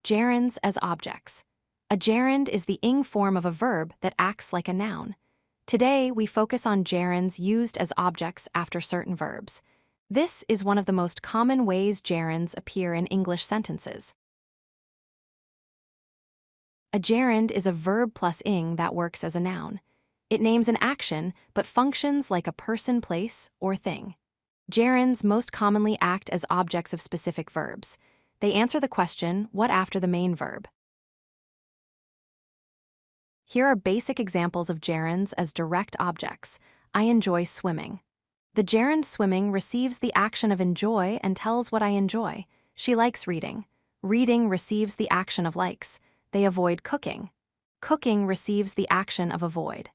Gerunds as objects. A gerund is the ing form of a verb that acts like a noun. Today, we focus on gerunds used as objects after certain verbs. This is one of the most common ways gerunds appear in English sentences. A gerund is a verb plus ing that works as a noun. It names an action, but functions like a person, place, or thing. Gerunds most commonly act as objects of specific verbs. They answer the question, what after the main verb? Here are basic examples of gerunds as direct objects. I enjoy swimming. The gerund swimming receives the action of enjoy and tells what I enjoy. She likes reading. Reading receives the action of likes. They avoid cooking. Cooking receives the action of avoid.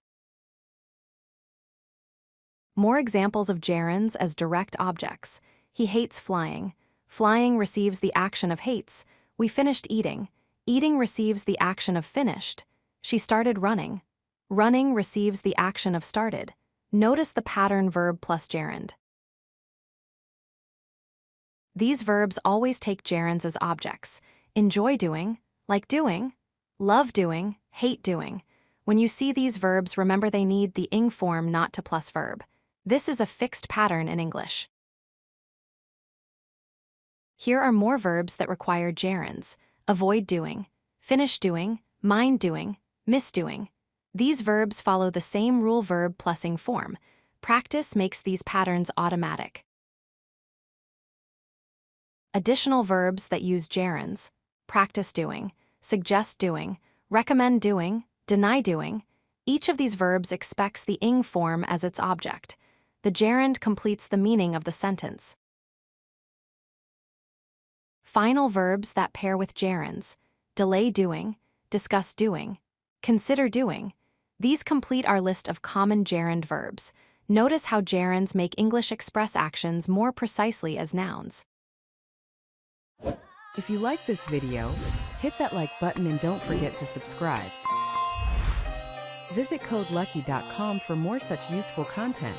More examples of gerunds as direct objects. He hates flying. Flying receives the action of hates. We finished eating. Eating receives the action of finished. She started running. Running receives the action of started. Notice the pattern verb plus gerund. These verbs always take gerunds as objects. Enjoy doing, like doing, love doing, hate doing. When you see these verbs, remember they need the ing form, not to plus verb. This is a fixed pattern in English. Here are more verbs that require gerunds. Avoid doing, finish doing, mind doing, miss doing. These verbs follow the same rule verb plus ing form. Practice makes these patterns automatic. Additional verbs that use gerunds: practice doing, suggest doing, recommend doing, deny doing. Each of these verbs expects the ing form as its object. The gerund completes the meaning of the sentence. Final verbs that pair with gerunds: delay doing, discuss doing, consider doing. These complete our list of common gerund verbs. Notice how gerunds make English express actions more precisely as nouns. If you like this video, hit that like button and don't forget to subscribe. Visit codelucky.com for more such useful content.